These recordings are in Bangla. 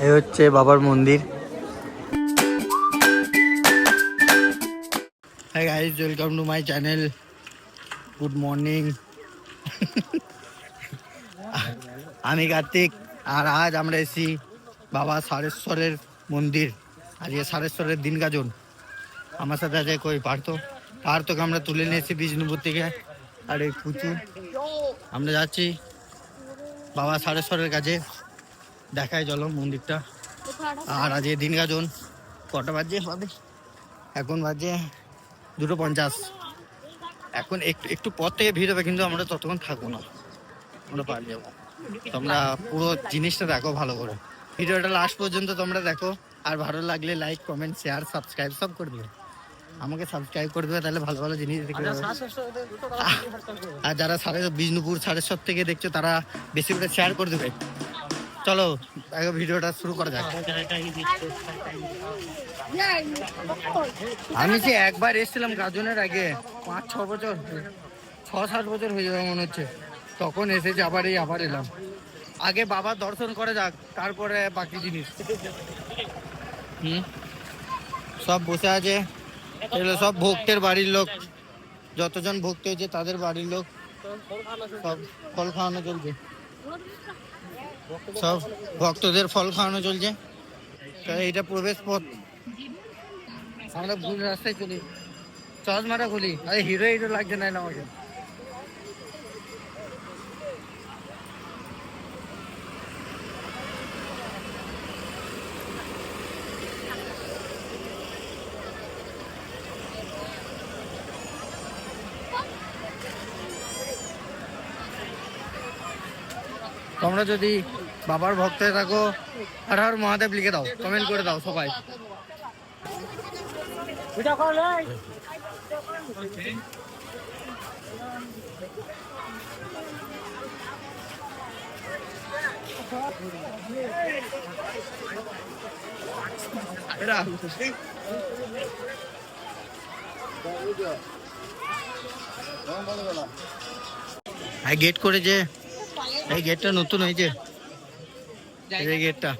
এই হচ্ছে বাবার মন্দির। Hi guys, welcome to my channel. Good morning. আমি কার্তিক, আর আজ আমরা এসেছি বাবা সারেশ্বরের মন্দির। আজকে সারেশ্বরের দিন গাজন। আমার সাথে আছে কই পার্থকে আমরা তুলে নিয়েছি বিষ্ণুপুর থেকে। আর এই পুচু, আমরা যাচ্ছি বাবা সারেশ্বরের কাছে। দেখায় চলো মন্দিরটা। আর আজকে দিন গাজন। কটা বাজে এখন বাজে 2:50। এখন একটু পর থেকে ভিড় হবে, কিন্তু আমরা ততক্ষণ থাকবো না, আমরা পার যাবো। তোমরা পুরো জিনিসটা দেখো ভালো করে, ভিডিওটা লাস্ট পর্যন্ত তোমরা দেখো। আর ভালো লাগলে লাইক, কমেন্ট, শেয়ার, সাবস্ক্রাইব সব করে দেবে। আমাকে সাবস্ক্রাইব করে দেবে, তাহলে ভালো ভালো জিনিস দেখতে পাবে। আর যারা বিষ্ণুপুর সারেশ্বর থেকে দেখছো, তারা বেশি করে শেয়ার করে দেবে। চলো আগে ভিডিওটা শুরু করা যাক। আমি যে একবার এসেছিলাম গাজনের আগে, 5-6 বছর, 6-7 বছর হয়ে যাবে মনে হচ্ছে। তখন এসেছি, আবার এলাম। আগে বাবার দর্শন করে যাক, তারপরে বাকি জিনিস। সব বসে আছে, এগুলো সব ভক্তের বাড়ির লোক। যতজন ভক্ত হয়েছে তাদের বাড়ির লোক, সব ফল খাওয়ানো চলছে। সব ভক্তদের ফল খাওয়ানো চলছে। এইটা প্রবেশ পথ। আমরা ভুল রাস্তায় চলি, চশমাটা খুলি। আরে হিরো লাগছে না আমাকে। তোমরা যদি বাবার ভক্ত থাকো, হর হর মহাদেব লিখে দাও, কমেন্ট করে দাও সবাই। গেট করেছে, এই গেটটা নতুন হয়েছে, এই গেটটা।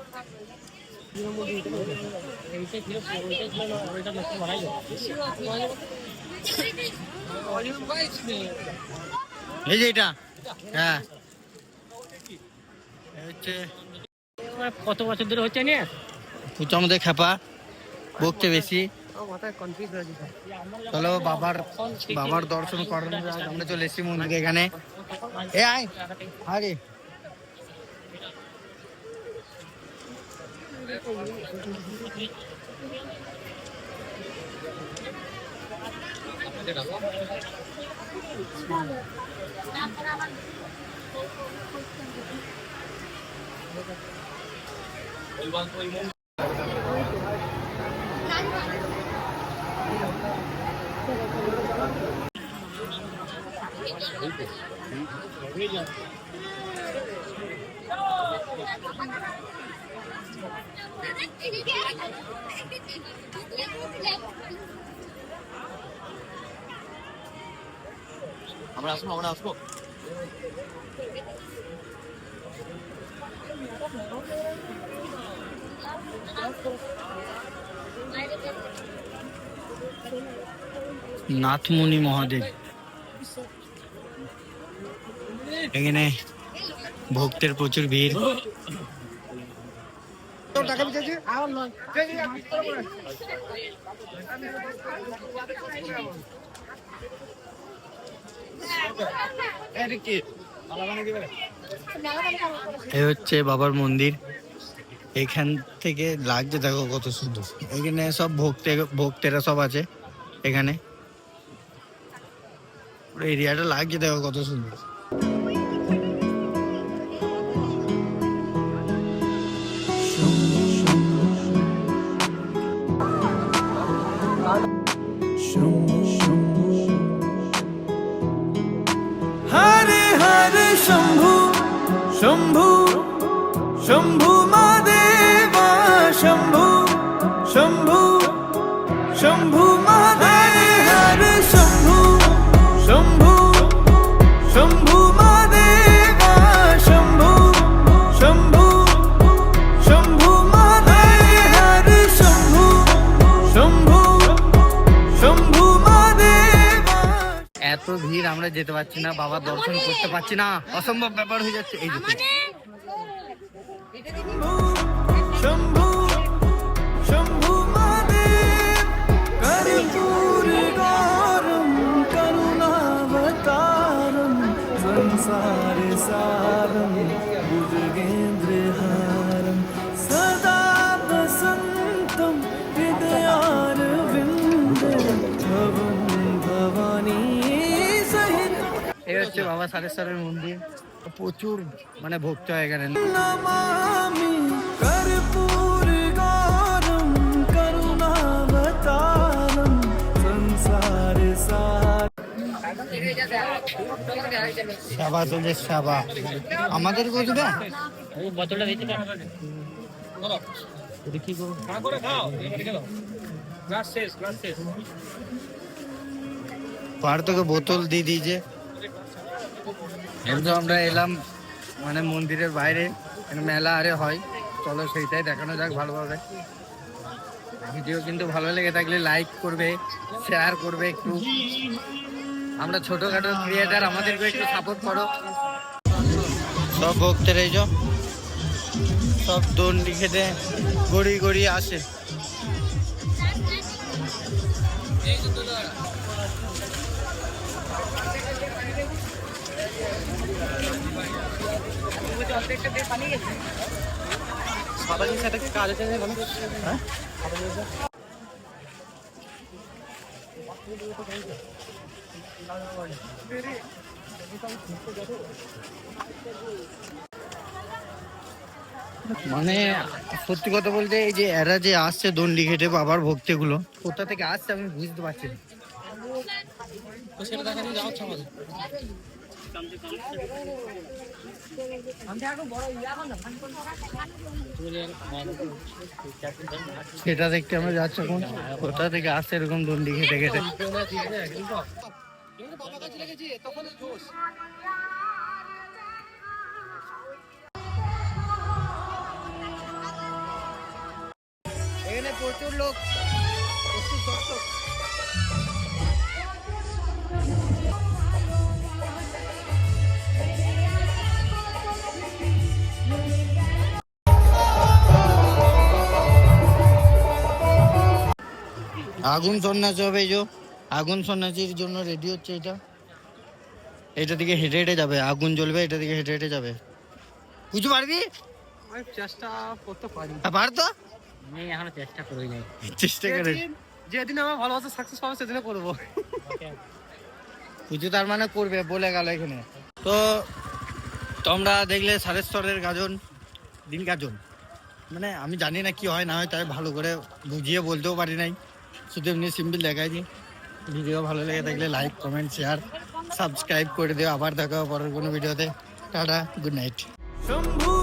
এই যে এটা, হ্যাঁ হচ্ছে। কত বছর ধরে হচ্ছে না পুজো আমাদের খেপা বকতে বেশি। চলো বাবার দর্শন করানো যায়। আমরা চলে এসেছি মন্দিরে এখানে। এ আয় আরে আমরা আসবো। নাথমুনি মহাদেব, এখানে ভক্তের প্রচুর ভিড়। এই হচ্ছে বাবার মন্দির। এখান থেকে লাগছে দেখো কত সুন্দর। এখানে সব ভক্তেরা সব আছে। এখানে এরিয়াটা লাগছে দেখো কত সুন্দর। হরে হরে শম্ভু শম্ভু শম্ভু মহাদেবা, শম্ভু শম্ভু শম্ভু মহাদেব। হরে শম্ভু শম্ভু শম্ভু মহাদেবা, শম্ভু শম্ভু শম্ভু যেতে পারছি না, বাবার দর্শন করতে পারছি না, অসম্ভব ব্যাপার হয়ে যাচ্ছে। এই দেখুন शंभू शंभू महादेव कर्पूरगौरम करुणावतारम संसार सारम भुजगेन्द्रहारम सदा वसंतम हृदयारविंदे भवं भवानी सहित এই হচ্ছে বাবা সারেশ্বরের মন্দির। প্রচুর মানে ভক্ত হয় এখানে। नमामि कर्पूरगौरम करुणावतारम संसार सार সেবা চলছে সেবা, আমাদের বুঝবে ওই বোতলটা দিতে পারো এটা কি করব করে খাও এবারে গেল গ্লাস শেষ পাহাড় থেকে বোতল দিয়ে দিয়েছে। কিন্তু আমরা এলাম মানে মন্দিরের বাইরে, এখানে মেলা আরে হয়, চলো সেইটাই দেখানো যাক ভালোভাবে। ভিডিও কিন্তু ভালো লেগে থাকলে লাইক করবে, শেয়ার করবে একটু। আমরা ছোটখাটো ক্রিয়েটার, আমাদেরকে একটু সাপোর্ট করো। সব ভক্তের এই যে সব দণ্ডি খেতে গড়িয়ে গড়িয়ে আসে। মানে সত্যি কথা বলতে এই যে এরা যে আসছে দণ্ডি ঘেটে বাবার ভক্তগুলো কোথা থেকে আসছে আমি বুঝতে পারছি না। সেটা দেখতে আমরা যাচ্ছি এখন, কোথা থেকে আসছে এরকম দণ্ডি ঘেটে ঘেটে। এখানে প্রচুর লোক, প্রচুর দর্শক। আগুন সন্ন্যাসী হবে, এই যে আগুন সন্ন্যাসীর জন্য রেডি হচ্ছে। এটা দিকে হেঁটে হেঁটে যাবে, আগুন জ্বলবে, এটা দিকে হেঁটে হেঁটে যাবে। বুঝতে পারবি? আমি চেষ্টা করতে পারি, পারতো, আমি এখনো চেষ্টা করি নাই। চেষ্টা করে যেদিন আমার ভালোবাসা সাকসেস হবে সেদিনে করবো। পুজো তার মানে করবে বলে গেল এখানে। তো তোমরা দেখলে সারেশ্বরের গাজন, দিন গাজন, মানে আমি জানি না কি হয় না হয়, তাই ভালো করে বুঝিয়ে বলতেও পারি নাই, শুধু এমনি সিম্পল দেখাই দিই। ভিডিও ভালো লেগে থাকলে লাইক কমেন্ট শেয়ার সাবস্ক্রাইব করে দিও। আবার দেখা হবে পরের কোনো ভিডিওতে। Tata, good night. शंभू